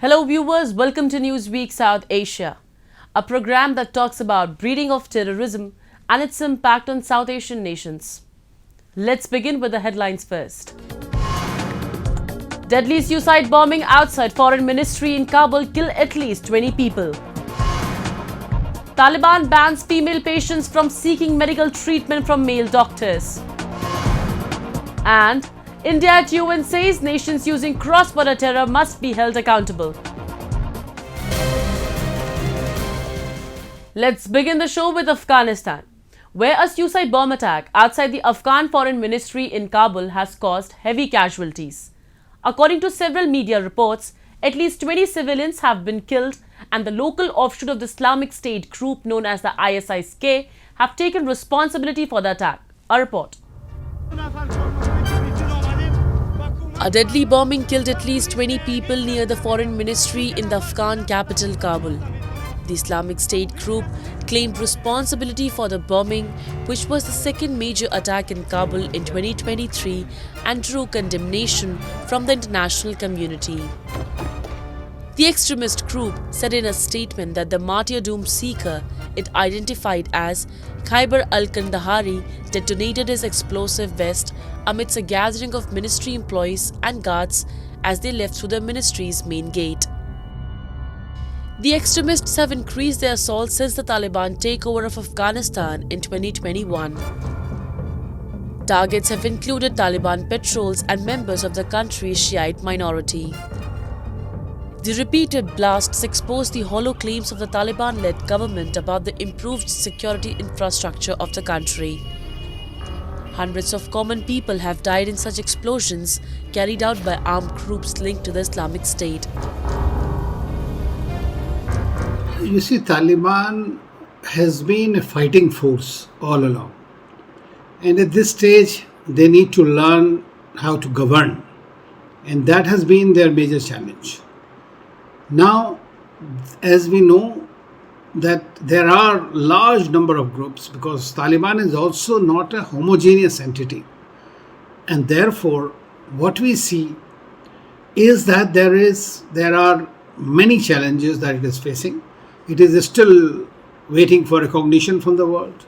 Hello viewers, welcome to Newsweek South Asia, a program that talks about breeding of terrorism and its impact on South Asian nations. Let's begin with the headlines first. Deadly suicide bombing outside Foreign Ministry in Kabul kill at least 20 people. Taliban bans female patients from seeking medical treatment from male doctors. And India at UN says nations using cross-border terror must be held accountable. Let's begin the show with Afghanistan, where a suicide bomb attack outside the Afghan Foreign Ministry in Kabul has caused heavy casualties. According to several media reports, at least 20 civilians have been killed, and the local offshoot of the Islamic State group known as the ISIS-K have taken responsibility for the attack. A report. A deadly bombing killed at least 20 people near the foreign ministry in the Afghan capital Kabul. The Islamic State group claimed responsibility for the bombing, which was the second major attack in Kabul in 2023 and drew condemnation from the international community. The extremist group said in a statement that the martyrdom seeker it identified as Khyber al-Kandahari detonated his explosive vest amidst a gathering of ministry employees and guards as they left through the ministry's main gate. The extremists have increased their assault since the Taliban takeover of Afghanistan in 2021. Targets have included Taliban patrols and members of the country's Shiite minority. The repeated blasts exposed the hollow claims of the Taliban-led government about the improved security infrastructure of the country. Hundreds of common people have died in such explosions carried out by armed groups linked to the Islamic State. You see, Taliban has been a fighting force all along. And at this stage, they need to learn how to govern. And that has been their major challenge. Now, as we know that there are large number of groups, because Taliban is also not a homogeneous entity. And therefore, what we see is that there are many challenges that it is facing. It is still waiting for recognition from the world.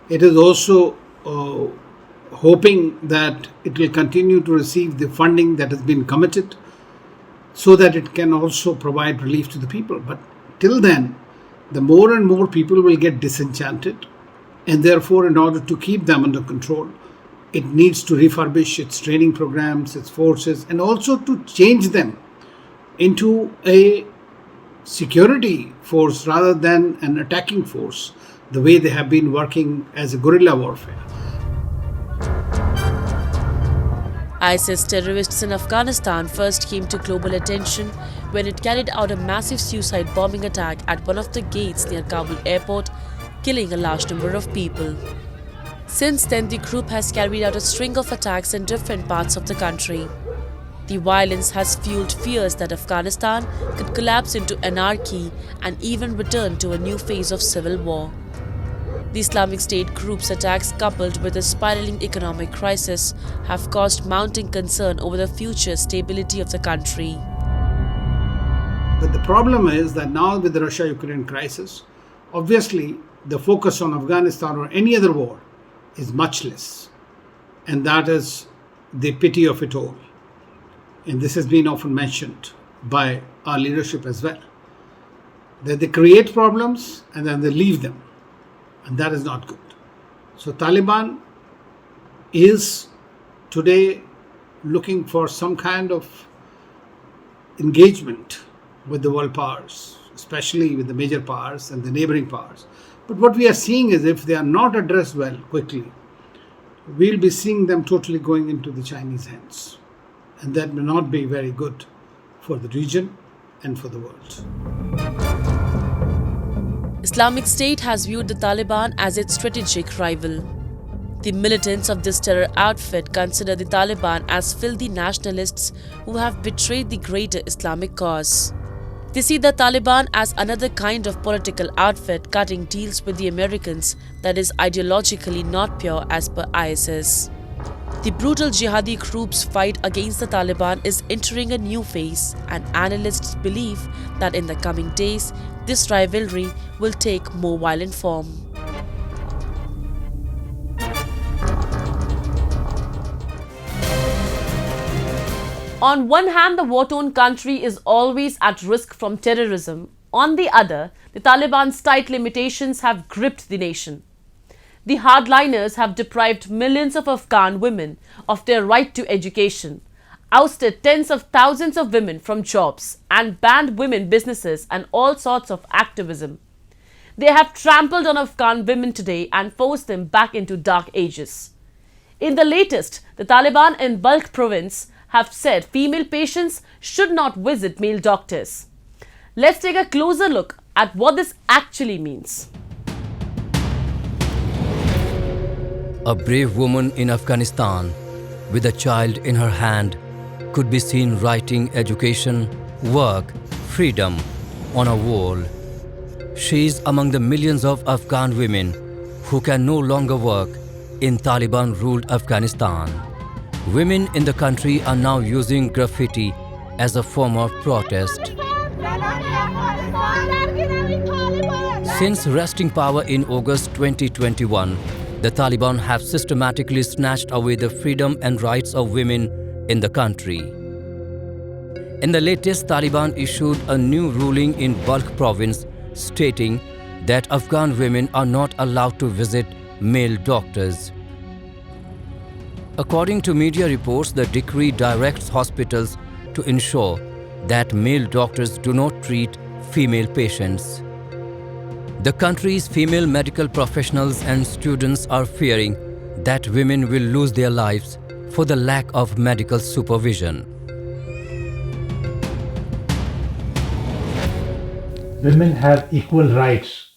It is also hoping that it will continue to receive the funding that has been committed, so that it can also provide relief to the people. But till then, the more and more people will get disenchanted, and therefore, in order to keep them under control, it needs to refurbish its training programs, its forces, and also to change them into a security force rather than an attacking force, the way they have been working as a guerrilla warfare. ISIS terrorists in Afghanistan first came to global attention when it carried out a massive suicide bombing attack at one of the gates near Kabul airport, killing a large number of people. Since then, the group has carried out a string of attacks in different parts of the country. The violence has fueled fears that Afghanistan could collapse into anarchy and even return to a new phase of civil war. The Islamic State group's attacks, coupled with a spiraling economic crisis, have caused mounting concern over the future stability of the country. But the problem is that now with the Russia-Ukraine crisis, obviously the focus on Afghanistan or any other war is much less. And that is the pity of it all. And this has been often mentioned by our leadership as well, that they create problems and then they leave them. And that is not good. So Taliban is today looking for some kind of engagement with the world powers, especially with the major powers and the neighboring powers. But what we are seeing is if they are not addressed well quickly, we'll be seeing them totally going into the Chinese hands. And that may not be very good for the region and for the world. Islamic State has viewed the Taliban as its strategic rival. The militants of this terror outfit consider the Taliban as filthy nationalists who have betrayed the greater Islamic cause. They see the Taliban as another kind of political outfit cutting deals with the Americans that is ideologically not pure as per ISIS. The brutal jihadi group's fight against the Taliban is entering a new phase, and analysts believe that in the coming days, this rivalry will take more violent form. On one hand, the war-torn country is always at risk from terrorism. On the other, the Taliban's tight limitations have gripped the nation. The hardliners have deprived millions of Afghan women of their right to education, ousted tens of thousands of women from jobs, and banned women businesses and all sorts of activism. They have trampled on Afghan women today and forced them back into dark ages. In the latest, the Taliban in Balkh province have said female patients should not visit male doctors. Let's take a closer look at what this actually means. A brave woman in Afghanistan with a child in her hand could be seen writing education, work, freedom on a wall. She is among the millions of Afghan women who can no longer work in Taliban-ruled Afghanistan. Women in the country are now using graffiti as a form of protest. Since wresting power in August 2021, the Taliban have systematically snatched away the freedom and rights of women in the country. In the latest, Taliban issued a new ruling in Balkh province stating that Afghan women are not allowed to visit male doctors. According to media reports, the decree directs hospitals to ensure that male doctors do not treat female patients. The country's female medical professionals and students are fearing that women will lose their lives for the lack of medical supervision. Women have equal rights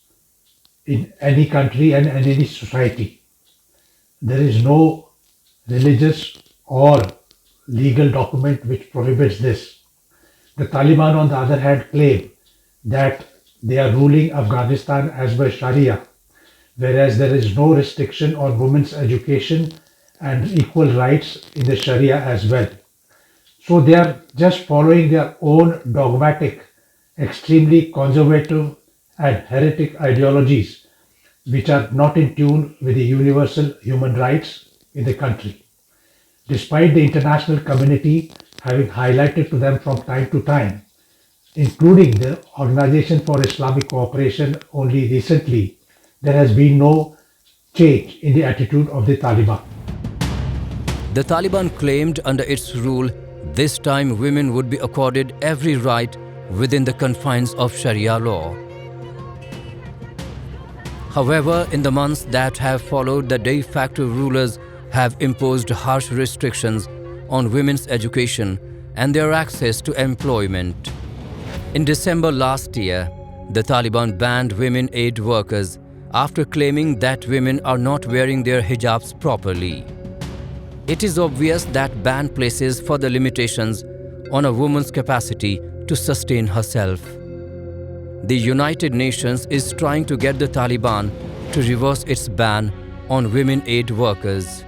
in any country and any society. There is no religious or legal document which prohibits this. The Taliban, on the other hand, claim that they are ruling Afghanistan as per Sharia, whereas there is no restriction on women's education and equal rights in the Sharia as well. So they are just following their own dogmatic, extremely conservative and heretic ideologies, which are not in tune with the universal human rights in the country. Despite the international community having highlighted to them from time to time, including the Organization for Islamic Cooperation only recently, there has been no change in the attitude of the Taliban. The Taliban claimed under its rule, this time women would be accorded every right within the confines of Sharia law. However, in the months that have followed, the de facto rulers have imposed harsh restrictions on women's education and their access to employment. In December last year, the Taliban banned women aid workers after claiming that women are not wearing their hijabs properly. It is obvious that ban places further limitations on a woman's capacity to sustain herself. The United Nations is trying to get the Taliban to reverse its ban on women aid workers.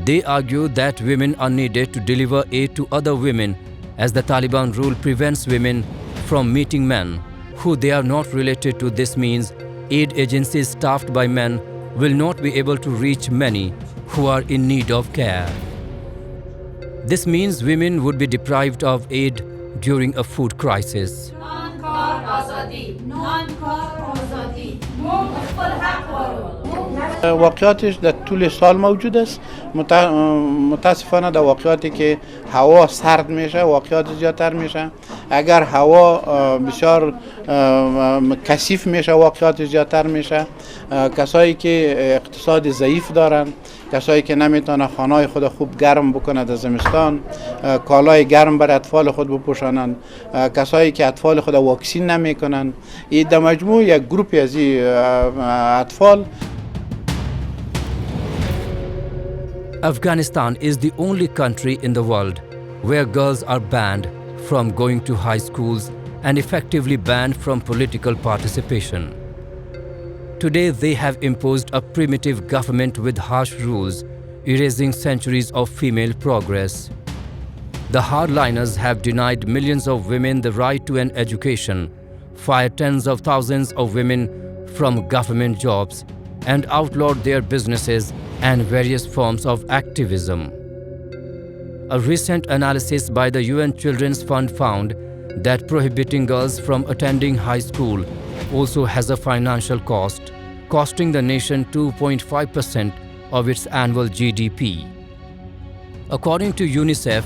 They argue that women are needed to deliver aid to other women, as the Taliban rule prevents women from meeting men who they are not related to. This means aid agencies staffed by men will not be able to reach many who are in need of care. This means women would be deprived of aid during a food crisis. واقعاتش در طول سال موجود است. متاسفانه در واقعاتی که هوا سرد میشه واقعات زیادتر میشه. اگر هوا بسیار کثیف میشه واقعات زیادتر میشه. کسایی که اقتصاد ضعیف دارن، کسایی که نمیتونه خانه‌های خود خوب گرم بکنه در زمستان، کالای گرم بر اطفال خود بپوشانند، کسایی که اطفال خود واکسین نمیکنن، این در مجموع یک گروپی از این اطفال. Afghanistan is the only country in the world where girls are banned from going to high schools and effectively banned from political participation. Today, they have imposed a primitive government with harsh rules erasing centuries of female progress. The hardliners have denied millions of women the right to an education, fired tens of thousands of women from government jobs, and outlawed their businesses and various forms of activism. A recent analysis by the UN Children's Fund found that prohibiting girls from attending high school also has a financial cost, costing the nation 2.5% of its annual GDP. According to UNICEF,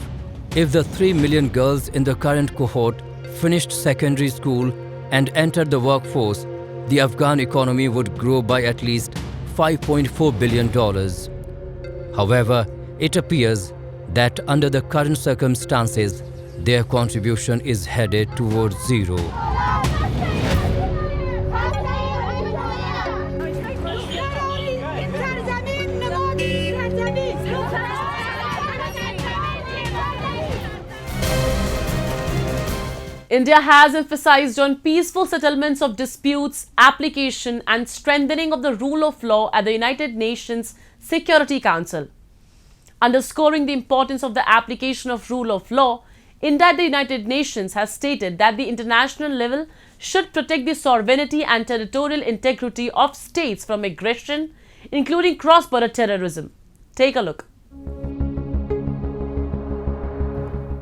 if the 3 million girls in the current cohort finished secondary school and entered the workforce, the Afghan economy would grow by at least $5.4 billion. However, it appears that under the current circumstances, their contribution is headed towards zero. India has emphasized on peaceful settlements of disputes, application and strengthening of the rule of law at the United Nations Security Council. Underscoring the importance of the application of rule of law, India at the United Nations has stated that the international level should protect the sovereignty and territorial integrity of states from aggression, including cross-border terrorism. Take a look.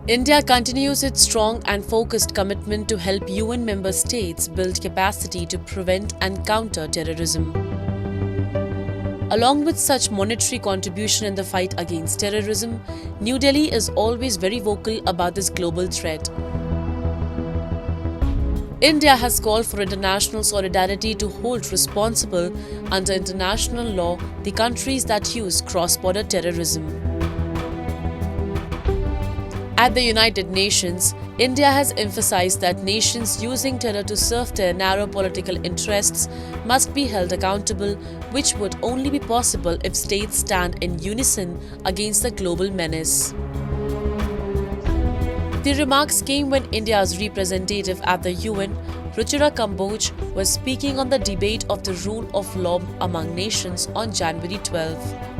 India continues its strong and focused commitment to help UN member states build capacity to prevent and counter terrorism. Along with such monetary contribution in the fight against terrorism, New Delhi is always very vocal about this global threat. India has called for international solidarity to hold responsible under international law the countries that use cross-border terrorism. At the United Nations, India has emphasized that nations using terror to serve their narrow political interests must be held accountable, which would only be possible if states stand in unison against the global menace. The remarks came when India's representative at the UN, Ruchira Kamboj, was speaking on the debate of the rule of law among nations on January 12.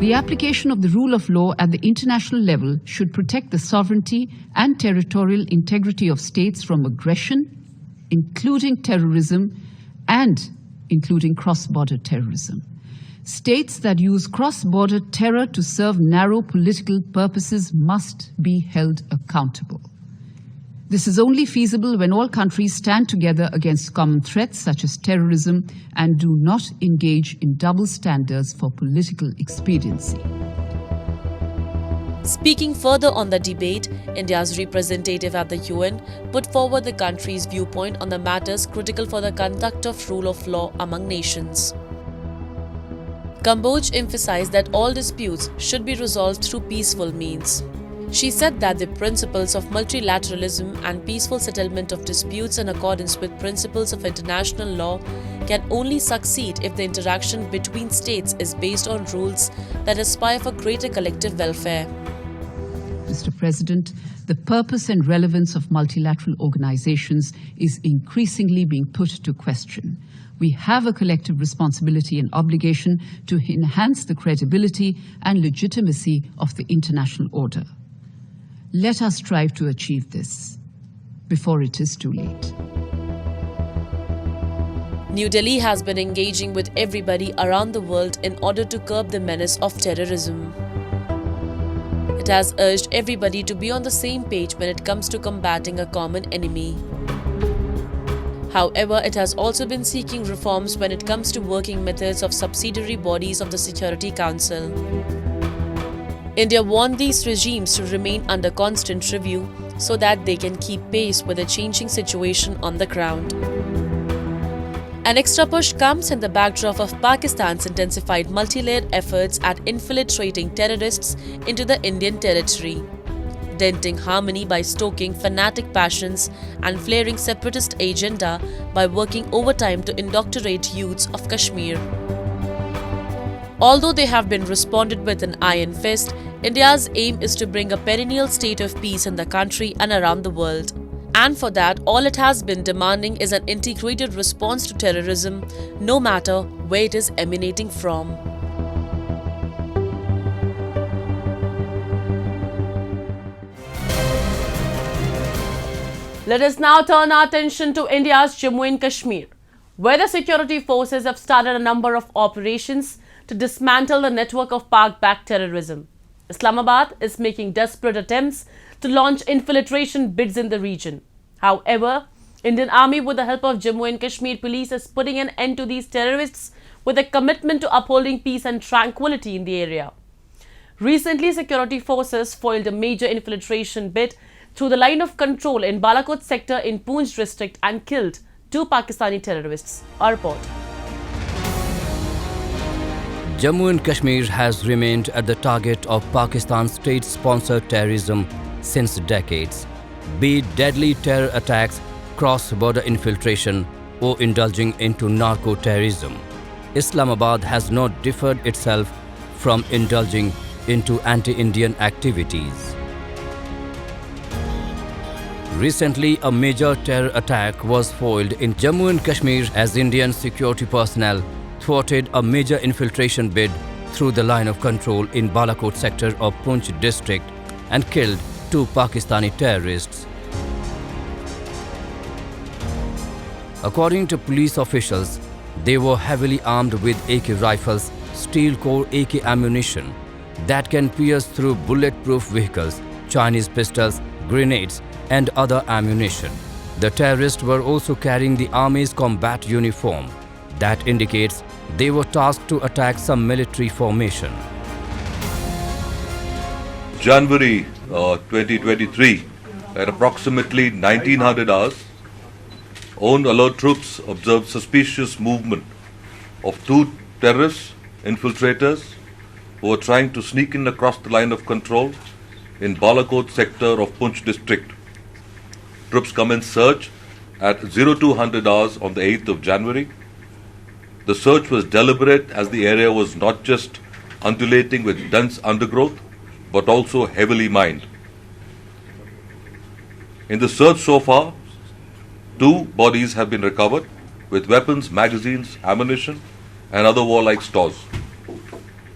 The application of the rule of law at the international level should protect the sovereignty and territorial integrity of states from aggression, including terrorism and including cross-border terrorism. States that use cross-border terror to serve narrow political purposes must be held accountable. This is only feasible when all countries stand together against common threats such as terrorism and do not engage in double standards for political expediency. Speaking further on the debate, India's representative at the UN put forward the country's viewpoint on the matters critical for the conduct of rule of law among nations. Kamboj emphasized that all disputes should be resolved through peaceful means. She said that the principles of multilateralism and peaceful settlement of disputes in accordance with principles of international law can only succeed if the interaction between states is based on rules that aspire for greater collective welfare. Mr. President, the purpose and relevance of multilateral organizations is increasingly being put to question. We have a collective responsibility and obligation to enhance the credibility and legitimacy of the international order. Let us strive to achieve this before it is too late. New Delhi has been engaging with everybody around the world in order to curb the menace of terrorism. It has urged everybody to be on the same page when it comes to combating a common enemy. However, it has also been seeking reforms when it comes to working methods of subsidiary bodies of the Security Council. India warned these regimes to remain under constant review so that they can keep pace with the changing situation on the ground. An extra push comes in the backdrop of Pakistan's intensified multi-layered efforts at infiltrating terrorists into the Indian territory, denting harmony by stoking fanatic passions and flaring separatist agenda by working overtime to indoctrinate youths of Kashmir. Although they have been responded with an iron fist, India's aim is to bring a perennial state of peace in the country and around the world. And for that, all it has been demanding is an integrated response to terrorism, no matter where it is emanating from. Let us now turn our attention to India's Jammu and Kashmir, where the security forces have started a number of operations to dismantle the network of Pakh-backed terrorism. Islamabad is making desperate attempts to launch infiltration bids in the region. However, Indian Army, with the help of Jammu and Kashmir police, is putting an end to these terrorists with a commitment to upholding peace and tranquility in the area. Recently, security forces foiled a major infiltration bid through the line of control in Balakot Sector in Poonch district and killed 2 Pakistani terrorists. Our report. Jammu and Kashmir has remained at the target of Pakistan's state-sponsored terrorism since decades, be it deadly terror attacks, cross-border infiltration, or indulging into narco-terrorism. Islamabad has not differed itself from indulging into anti-Indian activities. Recently, a major terror attack was foiled in Jammu and Kashmir as Indian security personnel thwarted a major infiltration bid through the line of control in Balakot Sector of Poonch district and killed 2 Pakistani terrorists. According to police officials, they were heavily armed with AK rifles, steel core AK ammunition that can pierce through bulletproof vehicles, Chinese pistols, grenades, and other ammunition. The terrorists were also carrying the army's combat uniform. That indicates they were tasked to attack some military formation. January 2023, at approximately 1900 hours, own alert troops observed suspicious movement of 2 terrorists, infiltrators, who were trying to sneak in across the line of control in Balakot Sector of Poonch district. Troops commenced search at 0200 hours on the 8th of January. The search was deliberate as the area was not just undulating with dense undergrowth, but also heavily mined. In the search so far, 2 bodies have been recovered with weapons, magazines, ammunition, and other warlike stores.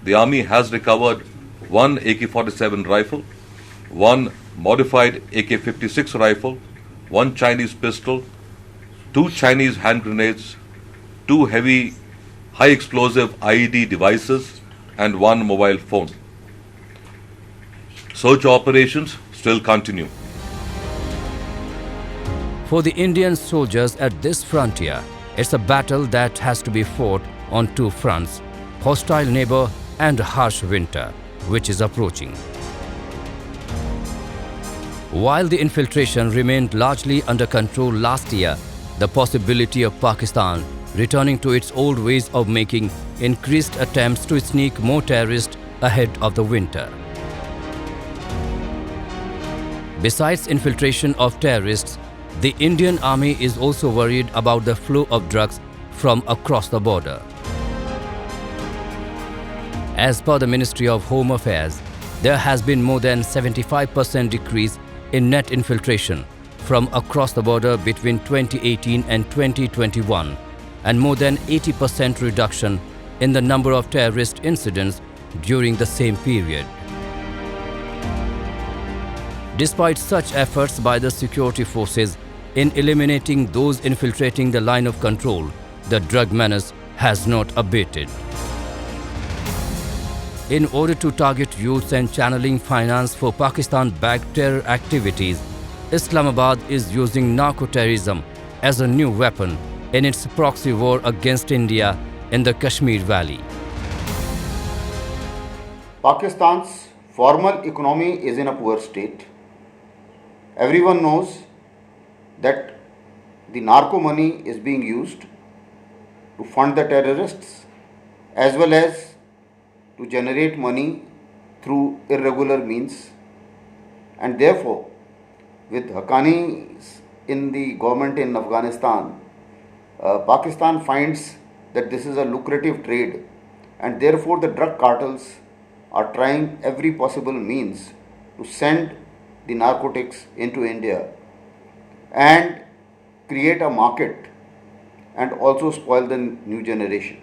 The army has recovered 1 AK-47 rifle, 1 modified AK-56 rifle, 1 Chinese pistol, 2 Chinese hand grenades, 2 heavy high explosive IED devices, and 1 mobile phone. Search operations still continue. For the Indian soldiers at this frontier, it's a battle that has to be fought on 2 fronts: hostile neighbor and harsh winter, which is approaching. While the infiltration remained largely under control last year, the possibility of Pakistan returning to its old ways of making increased attempts to sneak more terrorists ahead of the winter. Besides infiltration of terrorists, the Indian Army is also worried about the flow of drugs from across the border. As per the Ministry of Home Affairs, there has been more than 75% decrease in net infiltration from across the border between 2018 and 2021, and more than 80% reduction in the number of terrorist incidents during the same period. Despite such efforts by the security forces in eliminating those infiltrating the line of control, the drug menace has not abated. In order to target youths and channeling finance for Pakistan-backed terror activities, Islamabad is using narco-terrorism as a new weapon in its proxy war against India in the Kashmir Valley. Pakistan's formal economy is in a poor state. Everyone knows that the narco money is being used to fund the terrorists as well as to generate money through irregular means, and therefore with Haqqanis in the government in Afghanistan, Pakistan finds that this is a lucrative trade, and therefore the drug cartels are trying every possible means to send the narcotics into India and create a market and also spoil the new generation.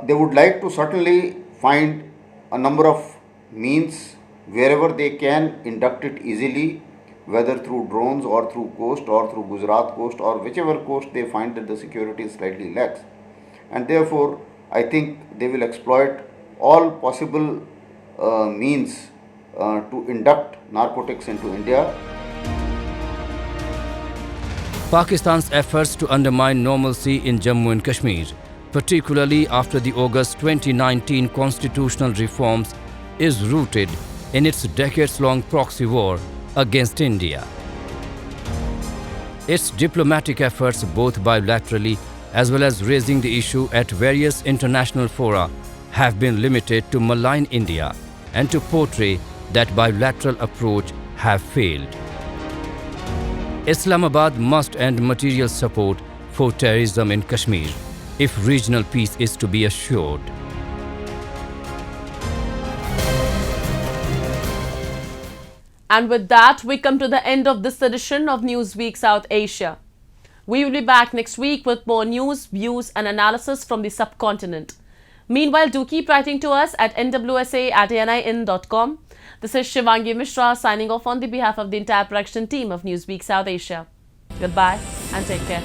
They would like to certainly find a number of means wherever they can induct it easily whether through drones or through coast or through Gujarat coast or whichever coast they find that the security is slightly lax. And therefore, I think they will exploit all possible means to induct narcotics into India. Pakistan's efforts to undermine normalcy in Jammu and Kashmir, particularly after the August 2019 constitutional reforms, is rooted in its decades-long proxy war against India. Its diplomatic efforts, both bilaterally as well as raising the issue at various international fora, have been limited to malign India and to portray that bilateral approach have failed. Islamabad must end material support for terrorism in Kashmir if regional peace is to be assured. And with that, we come to the end of this edition of Newsweek South Asia. We will be back next week with more news, views and analysis from the subcontinent. Meanwhile, do keep writing to us at nwsa@anin.com. This is Shivangi Mishra signing off on the behalf of the entire production team of Newsweek South Asia. Goodbye and take care.